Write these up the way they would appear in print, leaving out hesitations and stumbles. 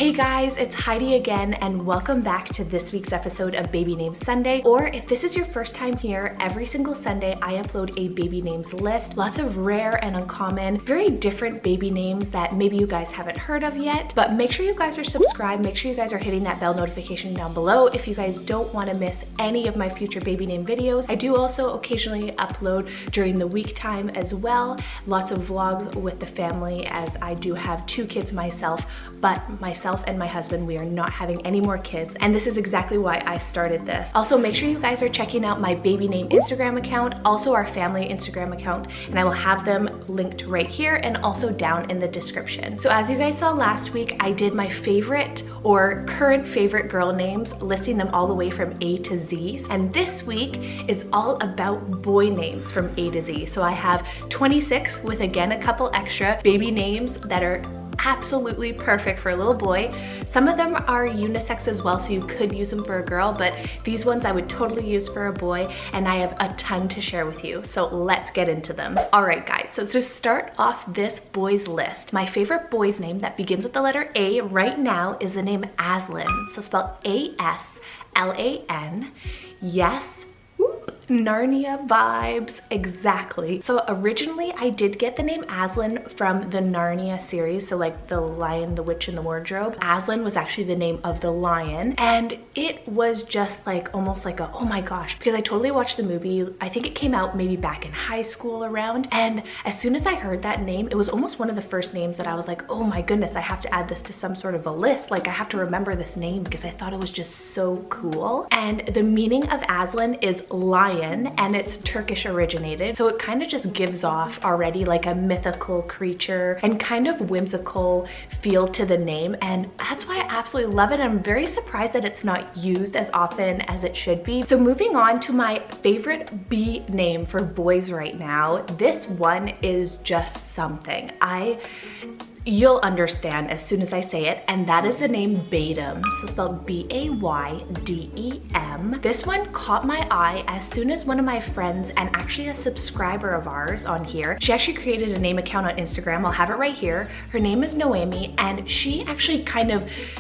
Hey guys, it's Heidi again and welcome back to this week's episode of Baby Names Sunday. Or if this is your first time here, every single Sunday I upload a baby names list. Lots of rare and uncommon, very different baby names that maybe you guys haven't heard of yet. But make sure you guys are subscribed, make sure you guys are hitting that bell notification down below if you guys don't want to miss any of my future baby name videos. I do also occasionally upload during the week time as well. Lots of vlogs with the family as I do have 2 kids myself, but myself and my husband, we are not having any more kids, and this is exactly why I started this. Also, make sure you guys are checking out my baby name Instagram account, also our family Instagram account, and I will have them linked right here and also down in the description. So as you guys saw last week, I did my favorite or current favorite girl names, listing them all the way from A to Z, and this week is all about boy names from A to Z. So I have 26 with, again, a couple extra baby names that are absolutely perfect for a little boy. Some of them are unisex as well, so you could use them for a girl, but these ones I would totally use for a boy, and I have a ton to share with you. So let's get into them. All right, guys, so to start off this boys list, my favorite boy's name that begins with the letter A right now is the name Aslan. So spelled A-S-L-A-N. Yes, Narnia vibes, exactly. So originally I did get the name Aslan from the Narnia series, so like The Lion, the Witch, and the Wardrobe. Aslan was actually the name of the lion, and it was just like almost like a oh my gosh, because I totally watched the movie. I think it came out maybe back in high school around, and as soon as I heard that name, it was almost one of the first names that I was like, oh my goodness, I have to add this to some sort of a list. Like I have to remember this name because I thought it was just so cool. And the meaning of Aslan is lion, and it's Turkish originated, so it kind of just gives off already like a mythical creature and kind of whimsical feel to the name, and that's why I absolutely love it. I'm very surprised that it's not used as often as it should be. So moving on to my favorite B name for boys right now, this one is just something. You'll understand as soon as I say it, and that is the name Baydem, so spelled B-A-Y-D-E-M. This one caught my eye as soon as one of my friends, and actually a subscriber of ours on here, she actually created a name account on Instagram. I'll have it right here. Her name is Noemi, and she actually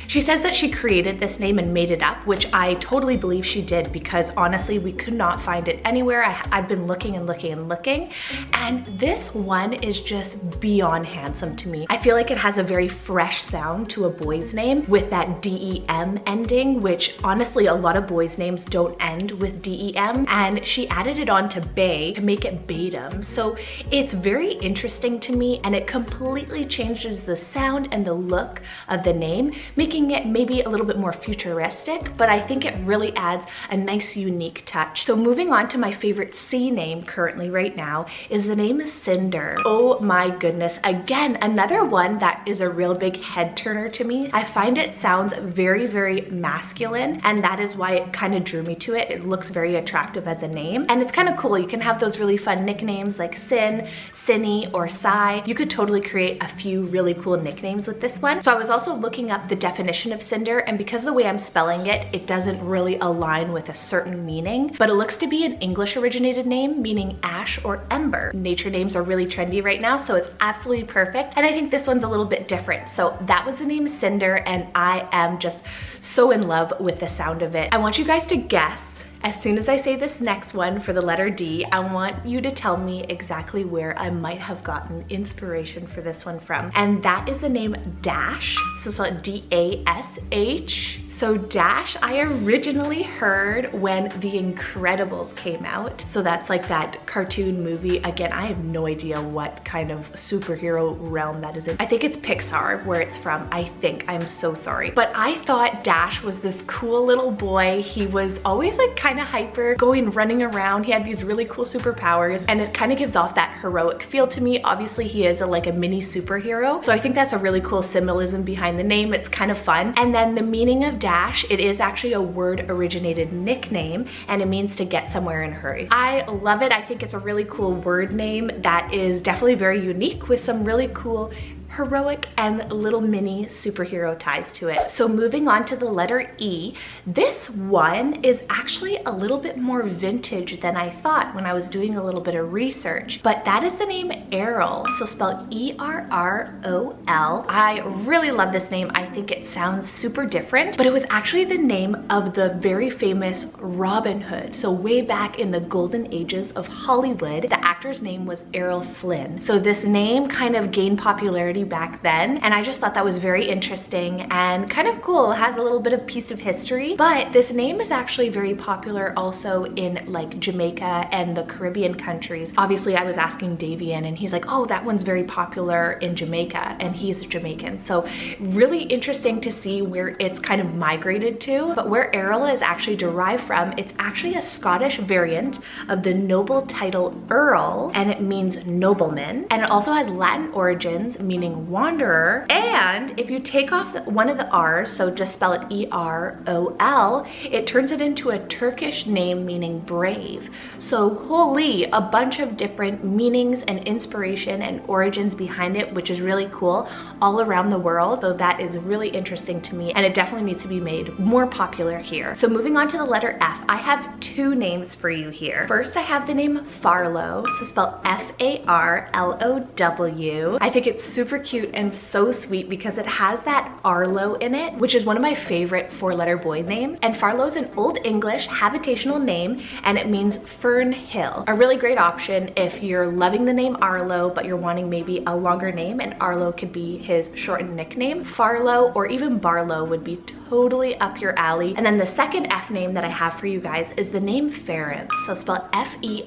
she says that she created this name and made it up, which I totally believe she did, because honestly, we could not find it anywhere. I've been looking and looking and looking, and this one is just beyond handsome to me. I feel like it has a very fresh sound to a boy's name with that D-E-M ending, which honestly a lot of boys' names don't end with D-E-M, and she added it on to Bay to make it Baydem. So it's very interesting to me, and it completely changes the sound and the look of the name, making it maybe a little bit more futuristic, but I think it really adds a nice unique touch. So moving on to my favorite C name currently right now is the name Cinder. Oh my goodness, again, another one that is a real big head turner to me. I find it sounds very, very masculine, and that is why it kind of drew me to it. It looks very attractive as a name, and it's kind of cool. You can have those really fun nicknames like Sin, Cinny, or Sai. You could totally create a few really cool nicknames with this one. So I was also looking up the definition of Cinder, and because of the way I'm spelling it, it doesn't really align with a certain meaning, but it looks to be an English originated name meaning ash or ember. Nature names are really trendy right now, so it's absolutely perfect, and I think this one's a little bit different. So that was the name Cinder, and I am just so in love with the sound of it. I want you guys to guess. As soon as I say this next one for the letter D, I want you to tell me exactly where I might have gotten inspiration for this one from. And that is the name Dash, so it's spelled D-A-S-H. So Dash, I originally heard when The Incredibles came out. So that's like that cartoon movie. Again, I have no idea what kind of superhero realm that is in. I think it's Pixar where it's from, I think. I'm so sorry. But I thought Dash was this cool little boy. He was always like kind of hyper, running around. He had these really cool superpowers, and it kind of gives off that heroic feel to me. Obviously, he is like a mini superhero. So I think that's a really cool symbolism behind the name. It's kind of fun. And then the meaning of Dash, it is actually a word originated nickname, and it means to get somewhere in a hurry. I love it. I think it's a really cool word name that is definitely very unique with some really cool heroic and little mini superhero ties to it. So moving on to the letter E, this one is actually a little bit more vintage than I thought when I was doing a little bit of research, but that is the name Errol, so spelled E-R-R-O-L. I really love this name. I think it sounds super different, but it was actually the name of the very famous Robin Hood. So way back in the golden ages of Hollywood, the actor's name was Errol Flynn. So this name kind of gained popularity back then, and I just thought that was very interesting and kind of cool. It has a little bit of piece of history, but this name is actually very popular also in like Jamaica and the Caribbean countries. Obviously, I was asking Davian and he's like, oh, that one's very popular in Jamaica, and he's Jamaican. So really interesting to see where it's kind of migrated to. But where Errol is actually derived from, it's actually a Scottish variant of the noble title Earl, and it means nobleman. And it also has Latin origins, meaning wanderer. And if you take off one of the R's, so just spell it E-R-O-L, it turns it into a Turkish name meaning brave. So holy, a bunch of different meanings and inspiration and origins behind it, which is really cool, all around the world. So that is really interesting to me, and it definitely needs to be made more popular here. So moving on to the letter F, I have two names for you here. First, I have the name Farlow, so spelled F-A-R-L-O-W. I think it's super cute and so sweet because it has that Arlo in it, which is one of my favorite four-letter boy names. And Farlow is an Old English habitational name, and it means fern hill. A really great option if you're loving the name Arlo, but you're wanting maybe a longer name, and Arlo could be his shortened nickname. Farlow or even Barlow would be totally up your alley. And then the second F name that I have for you guys is the name Ference, so spelled F-E-R-E-N-C-E.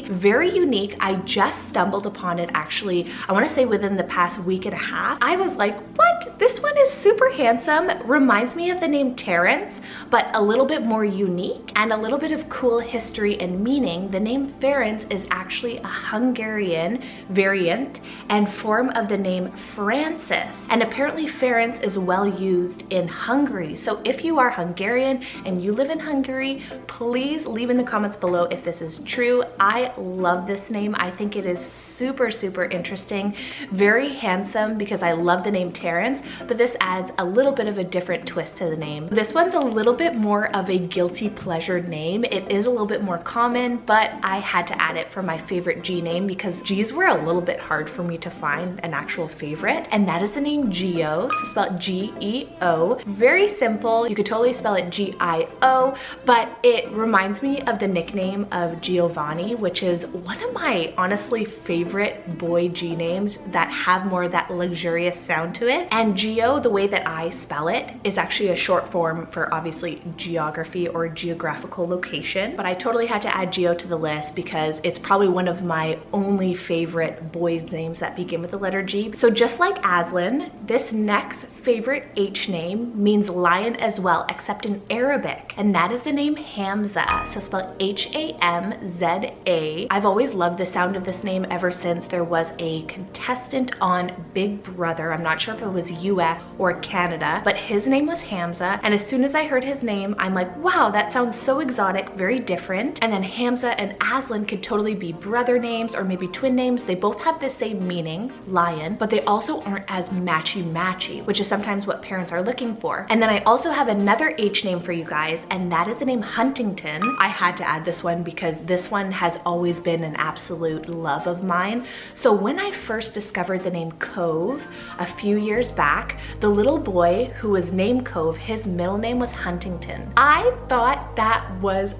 Very unique. I just stumbled upon it actually, I want to say within the past week and a half. I was like, what? This one is super handsome. Reminds me of the name Terence, but a little bit more unique and a little bit of cool history and meaning. The name Ference is actually a Hungarian variant and form of the name Francis. And apparently Ference is well used in Hungary. So if you are Hungarian and you live in Hungary, please leave in the comments below if this is true. I love this name. I think it is super, super interesting. Very handsome because I love the name Terence, but this adds a little bit of a different twist to the name. This one's a little bit more of a guilty pleasure name. It is a little bit more common, but I had to add it for my favorite G name because G's were a little bit hard for me to find an actual favorite, and that is the name Geo, so spelled G-E-O. Very simple. You could totally spell it G-I-O, but it reminds me of the nickname of Giovanni, which is one of my honestly favorite boy G names that have more of that luxurious sound to it. And Geo, the way that I spell it, is actually a short form for obviously geography or geographical location, but I totally had to add Geo to the list because it's probably one of my only favorite boys names that begin with the letter G. So just like Aslan, this next favorite H name means lion as well, except in Arabic, and that is the name Hamza, so spelled H-A-M-Z-A. I've always loved the sound of this name ever since there was a contestant on Big Brother. I'm not sure if it was US or Canada, but his name was Hamza, and as soon as I heard his name, I'm like, wow, that sounds so exotic, very different. And then Hamza and Aslan could totally be brother names or maybe twin names. They both have the same meaning, lion, but they also aren't as matchy-matchy, which is sometimes what parents are looking for. And then I also have another H name for you guys, and that is the name Huntington. I had to add this one because this one has always been an absolute love of mine. So when I first discovered the name Cove a few years back, the little boy who was named Cove, his middle name was Huntington. I thought that was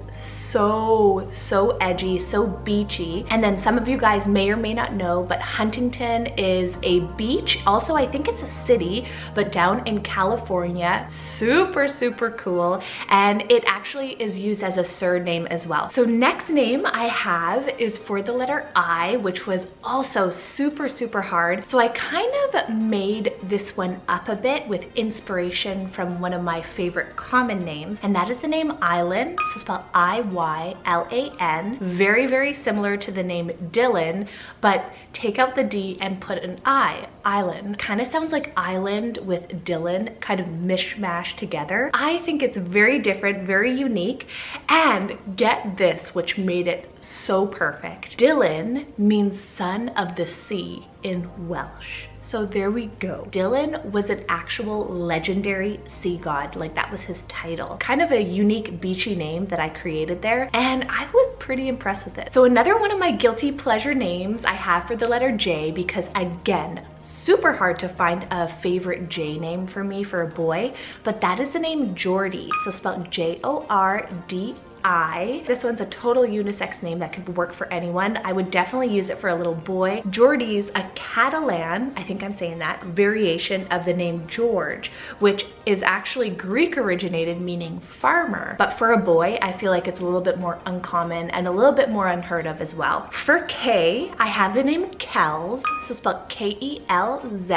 so edgy, so beachy. And then some of you guys may or may not know, but Huntington is a beach. Also, I think it's a city, but down in California. Super, super cool. And it actually is used as a surname as well. So next name I have is for the letter I, which was also super, super hard. So I kind of made this one up a bit with inspiration from one of my favorite common names, and that is the name Island, so spelled I-Y-L-A-N. Very, very similar to the name Dylan, but take out the D and put an I, Island. Kind of sounds like Island with Dylan, kind of mishmash together. I think it's very different, very unique, and get this, which made it so perfect. Dylan means son of the sea in Welsh. So there we go. Dylan was an actual legendary sea god, like that was his title. Kind of a unique beachy name that I created there, and I was pretty impressed with it. So another one of my guilty pleasure names I have for the letter J, because again, super hard to find a favorite J name for me for a boy, but that is the name Jordy, so spelled Jordi. This one's a total unisex name that could work for anyone. I would definitely use it for a little boy. Jordy's a Catalan, I think I'm saying that, variation of the name George, which is actually Greek originated, meaning farmer. But for a boy, I feel like it's a little bit more uncommon and a little bit more unheard of as well. For K, I have the name Kelz, so spelled K-E-L-Z,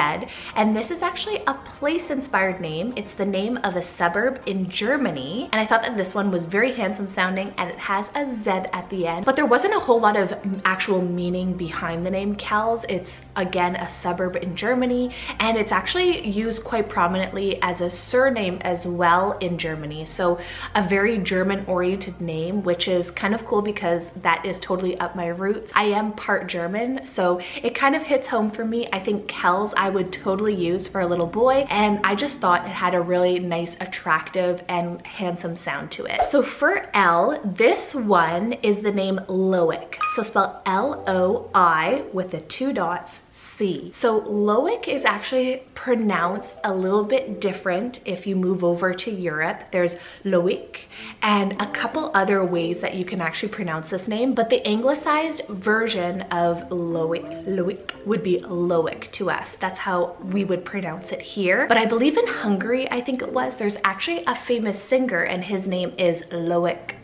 and this is actually a place-inspired name. It's the name of a suburb in Germany, and I thought that this one was very handsome sounding, and it has a Z at the end, but there wasn't a whole lot of actual meaning behind the name Kelz. It's again a suburb in Germany, and it's actually used quite prominently as a surname as well in Germany, so a very German oriented name, which is kind of cool because that is totally up my roots. I am part German, so it kind of hits home for me. I think Kelz I would totally use for a little boy, and I just thought it had a really nice, attractive and handsome sound to it. So for L, this one is the name Loic, so spelled L-O-I with the 2 dots, C. So Loic is actually pronounced a little bit different if you move over to Europe. There's Loic and a couple other ways that you can actually pronounce this name, but the anglicized version of Loic would be Loic to us. That's how we would pronounce it here. But I believe in Hungary, I think it was, there's actually a famous singer and his name is Loic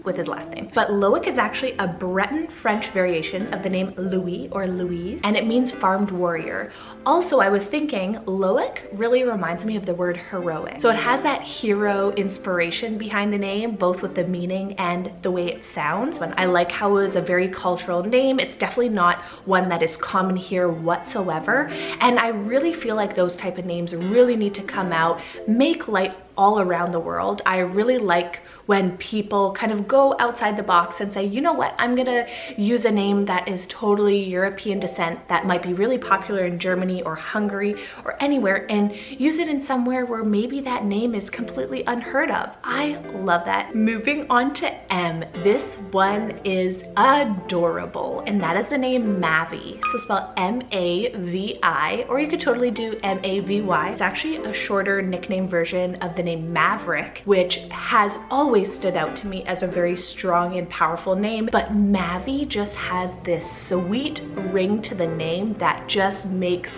with his last name. But Loic is actually a Breton French variation of the name Louis or Louise, and it means farmed warrior. Also, I was thinking Loic really reminds me of the word heroic. So it has that hero inspiration behind the name, both with the meaning and the way it sounds. But I like how it was a very cultural name. It's definitely not one that is common here whatsoever. And I really feel like those type of names really need to come out, make light all around the world. I really like when people kind of go outside the box and say, you know what, I'm gonna use a name that is totally European descent that might be really popular in Germany or Hungary or anywhere, and use it in somewhere where maybe that name is completely unheard of. I love that. Moving on to M, this one is adorable, and that is the name Mavi, so spelled M-A-V-I, or you could totally do M-A-V-Y. It's actually a shorter nickname version of the name Maverick, which has always stood out to me as a very strong and powerful name, but Mavi just has this sweet ring to the name that just makes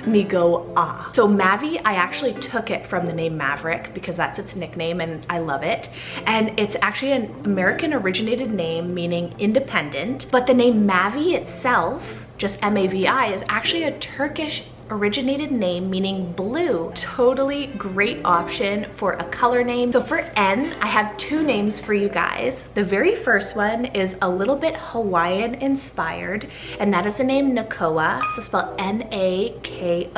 me go ah. So Mavi, I actually took it from the name Maverick because that's its nickname and I love it. And it's actually an American originated name meaning independent, but the name Mavi itself, just M-A-V-I, is actually a Turkish originated name meaning blue. Totally great option for a color name. So for N, I have 2 names for you guys. The very first one is a little bit Hawaiian inspired, and that is the name Nakoa, so spelled N-A-K-O-A.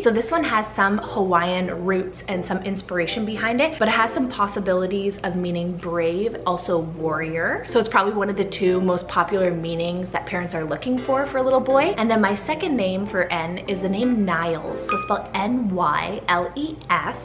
So this one has some Hawaiian roots and some inspiration behind it, but it has some possibilities of meaning brave, also warrior. So it's probably one of the 2 most popular meanings that parents are looking for a little boy. And then my second name for N is the name Niles, so spelled N-Y-L-E-S,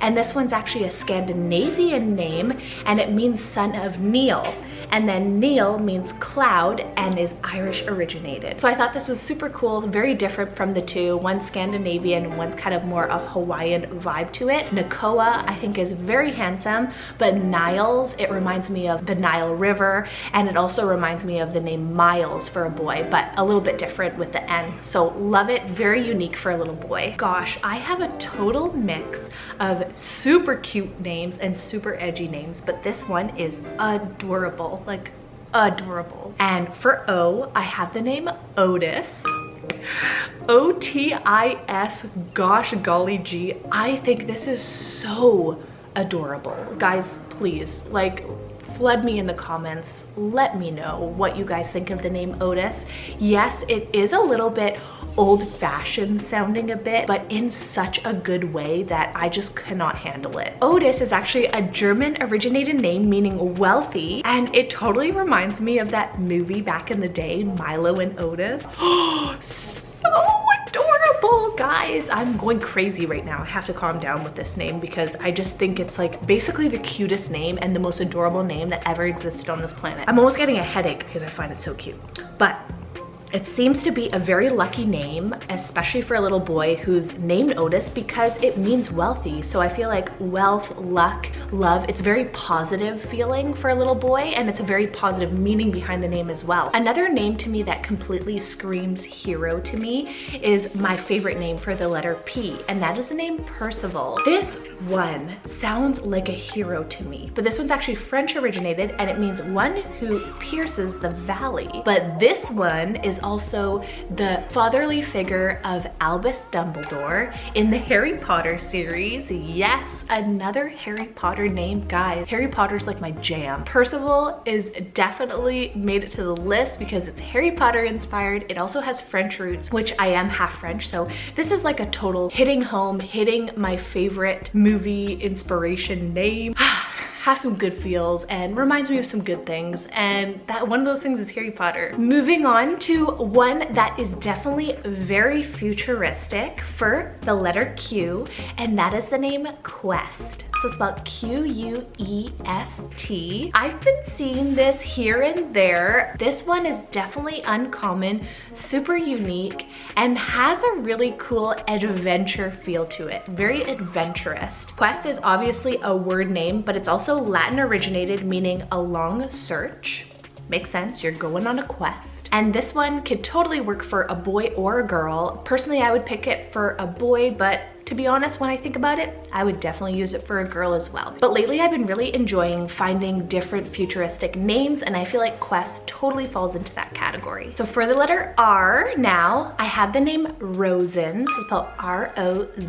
and this one's actually a Scandinavian name and it means son of Neil, and then Neil means cloud and is Irish originated. So I thought this was super cool, very different from the 2. One's Scandinavian, one's kind of more a Hawaiian vibe to it. Nakoa I think is very handsome, but Niles, it reminds me of the Nile River, and it also reminds me of the name Miles for a boy, but a little bit different with the N. So love it, very unique for a little boy. Gosh, I have a total mix of super cute names and super edgy names, but this one is adorable, like adorable. And for O, I have the name Otis. O-T-I-S, gosh golly gee, I think this is so adorable. Guys, please, like, flood me in the comments. Let me know what you guys think of the name Otis. Yes, it is a little bit old-fashioned sounding a bit, but in such a good way that I just cannot handle it. Otis is actually a German originated name meaning wealthy, and it totally reminds me of that movie back in the day, Milo and Otis. So adorable, guys. I'm going crazy right now. I have to calm down with this name because I just think it's like basically the cutest name and the most adorable name that ever existed on this planet. I'm almost getting a headache because I find it so cute. But it seems to be a very lucky name, especially for a little boy who's named Otis, because it means wealthy. So I feel like wealth, luck, love, it's very positive feeling for a little boy, and it's a very positive meaning behind the name as well. Another name to me that completely screams hero to me is my favorite name for the letter P, and that is the name Percival. This one sounds like a hero to me, but this one's actually French originated, and it means one who pierces the valley. But this one is also the fatherly figure of Albus Dumbledore in the Harry Potter series. Yes, another Harry Potter name. Guys, Harry Potter's like my jam. Percival is definitely made it to the list because it's Harry Potter inspired. It also has French roots, which I am half French, so this is like a total hitting home, hitting my favorite movie inspiration name. Have some good feels and reminds me of some good things, and that one of those things is Harry Potter. Moving on to one that is definitely very futuristic for the letter Q, and that is the name Quest. So spelled Q-U-E-S-T. I've been seeing this here and there. This one is definitely uncommon, super unique, and has a really cool adventure feel to it. Very adventurous. Quest is obviously a word name, but it's also Latin originated, meaning a long search. Makes sense, you're going on a quest. And this one could totally work for a boy or a girl. Personally, I would pick it for a boy, but to be honest, when I think about it, I would definitely use it for a girl as well. But lately I've been really enjoying finding different futuristic names, and I feel like Quest totally falls into that category. So for the letter R now, I have the name Rosen, so spelled R-O-Z-E-N.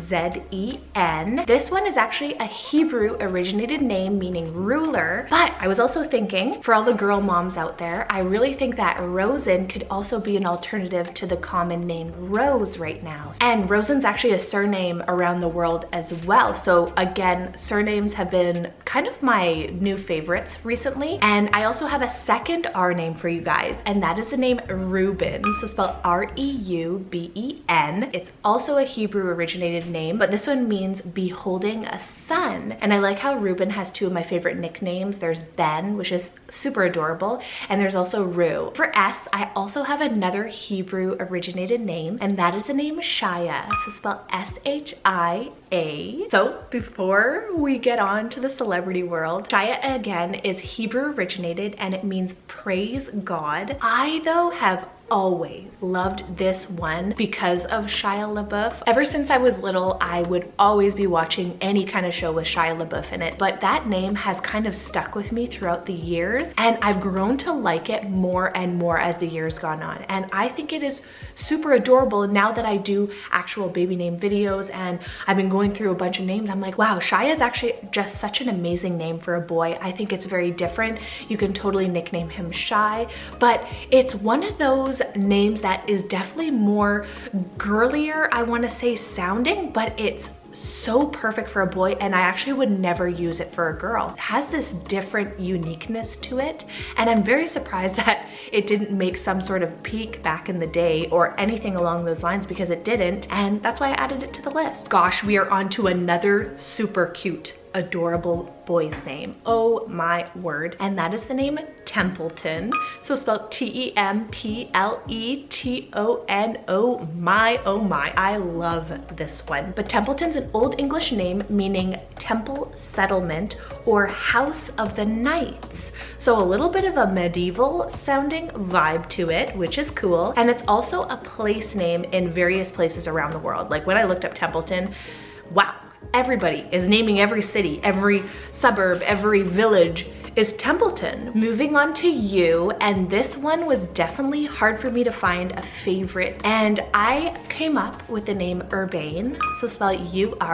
This one is actually a Hebrew originated name meaning ruler, but I was also thinking for all the girl moms out there, I really think that Rosen could also be an alternative to the common name Rose right now. And Rosen's actually a surname around the world as well. So again, surnames have been kind of my new favorites recently. And I also have a second R name for you guys, and that is the name Reuben, so spelled R-E-U-B-E-N. It's also a Hebrew originated name, but this one means beholding a son. And I like how Reuben has two of my favorite nicknames. There's Ben, which is super adorable, and there's also Rue. For S, I also have another Hebrew originated name, and that is the name Shia, so spelled S-H-I-A. So before we get on to the celebrity world, Shia again is Hebrew originated, and it means praise God. I though have always loved this one because of Shia LaBeouf. Ever since I was little, I would always be watching any kind of show with Shia LaBeouf in it, but that name has kind of stuck with me throughout the years, and I've grown to like it more and more as the years gone on. And I think it is super adorable now that I do actual baby name videos, and I've been going through a bunch of names. I'm like, wow, Shia is actually just such an amazing name for a boy. I think it's very different. You can totally nickname him Shy, but it's one of those names that is definitely more girlier, I want to say, sounding, but it's so perfect for a boy, and I actually would never use it for a girl. It has this different uniqueness to it, and I'm very surprised that it didn't make some sort of peak back in the day or anything along those lines, because it didn't, and that's why I added it to the list. Gosh, we are on to another super cute, adorable boy's name. Oh my word. And that is the name Templeton. So spelled T-E-M-P-L-E-T-O-N. Oh my, oh my. I love this one. But Templeton's an Old English name meaning temple settlement or house of the knights. So a little bit of a medieval sounding vibe to it, which is cool. And it's also a place name in various places around the world. Like when I looked up Templeton, wow. Everybody is naming every city, every suburb, every village is Templeton. Moving on to U, and this one was definitely hard for me to find a favorite, and I came up with the name Urbane, so spell it U-R-B-A-N-E.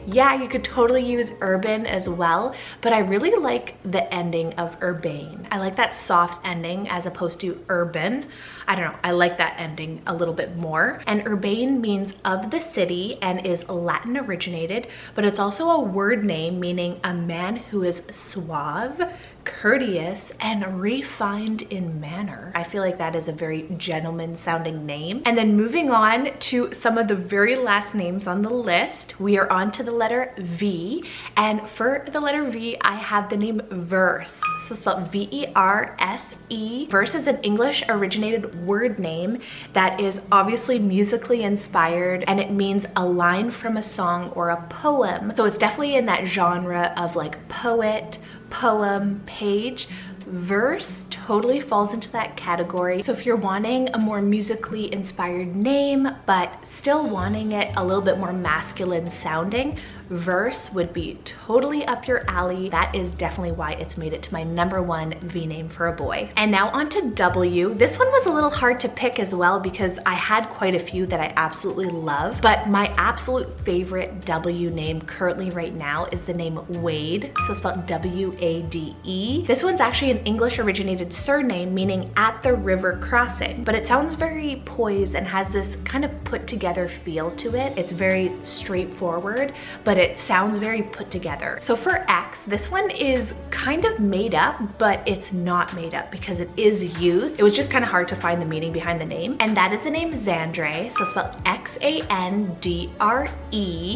Yeah, you could totally use urban as well, but I really like the ending of Urbane. I like that soft ending as opposed to urban. I don't know, I like that ending a little bit more. And Urbane means of the city and is Latin originated, but it's also a word name meaning a man who is suave, courteous, and refined in manner. I feel like that is a very gentleman sounding name. And then moving on to some of the very last names on the list, we are on to the letter V. And for the letter V, I have the name Verse. So spelled V-E-R-S-E. Verse is an English originated word name that is obviously musically inspired, and it means a line from a song or a poem. So it's definitely in that genre of like poet, poem, page. Verse totally falls into that category. So if you're wanting a more musically inspired name, but still wanting it a little bit more masculine sounding, Verse would be totally up your alley. That is definitely why it's made it to my #1 V name for a boy. And now on to W. This one was a little hard to pick as well because I had quite a few that I absolutely love, but my absolute favorite W name currently right now is the name Wade, so spelled W-A-D-E. This one's actually an English originated surname meaning at the river crossing, but it sounds very poised and has this kind of put together feel to it. It's very straightforward, but it sounds very put together. So for X, this one is kind of made up, but it's not made up because it is used. It was just kind of hard to find the meaning behind the name. And that is the name Xandre, so spelled X-A-N-D-R-E.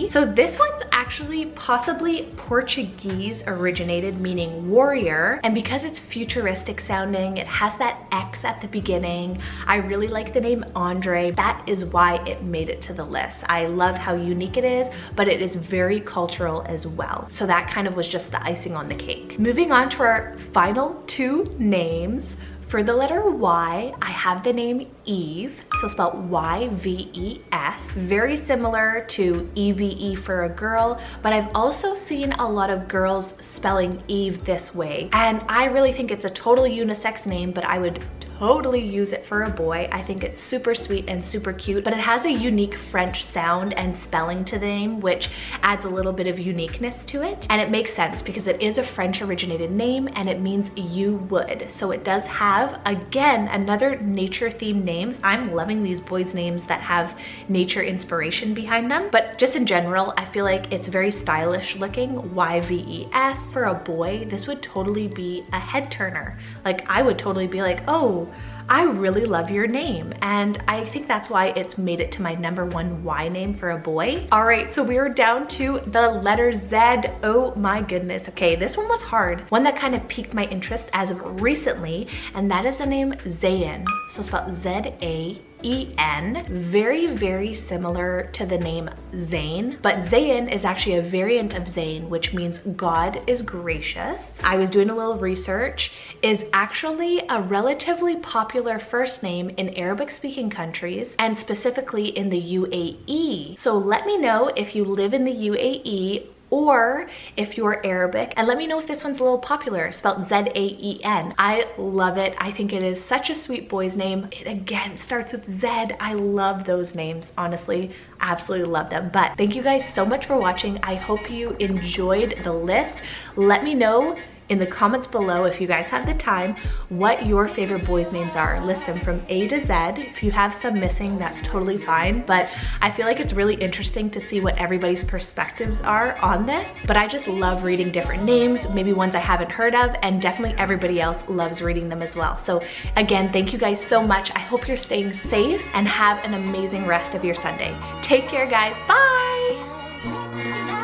So this one's actually possibly Portuguese originated, meaning warrior. And because it's futuristic sounding, it has that X at the beginning. I really like the name Andre. That is why it made it to the list. I love how unique it is, but it is very cultural as well. So that kind of was just the icing on the cake. Moving on to our final 2 names. For the letter Y, I have the name Eve, so spelled Y-V-E-S. Very similar to E-V-E for a girl, but I've also seen a lot of girls spelling Eve this way. And I really think it's a totally unisex name, but I would totally use it for a boy. I think it's super sweet and super cute, but it has a unique French sound and spelling to the name, which adds a little bit of uniqueness to it. And it makes sense because it is a French originated name and it means you would. So it does have, again, another nature themed names. I'm loving these boys' names that have nature inspiration behind them, but just in general, I feel like it's very stylish looking. Y-V-E-S. For a boy, this would totally be a head turner. Like I would totally be like, oh, I really love your name. And I think that's why it's made it to my #1 Y name for a boy. All right, so we're down to the letter Z. Oh my goodness. Okay, this one was hard. One that kind of piqued my interest as of recently, and that is the name Zayn. So spelled Z-A-E-N. Very, very similar to the name Zayn, but Zayn is actually a variant of Zayn, which means God is gracious. I was doing a little research, is actually a relatively popular first name in Arabic speaking countries and specifically in the UAE. So let me know if you live in the UAE or if you're Arabic, and let me know if this one's a little popular, spelled Z-A-E-N. I love it. I think it is such a sweet boy's name. It again starts with Z. I love those names, honestly. Absolutely love them. But thank you guys so much for watching. I hope you enjoyed the list. Let me know in the comments below, if you guys have the time, what your favorite boys' names are. List them from A to Z. If you have some missing, that's totally fine. But I feel like it's really interesting to see what everybody's perspectives are on this. But I just love reading different names, maybe ones I haven't heard of, and definitely everybody else loves reading them as well. So again, thank you guys so much. I hope you're staying safe and have an amazing rest of your Sunday. Take care, guys. Bye!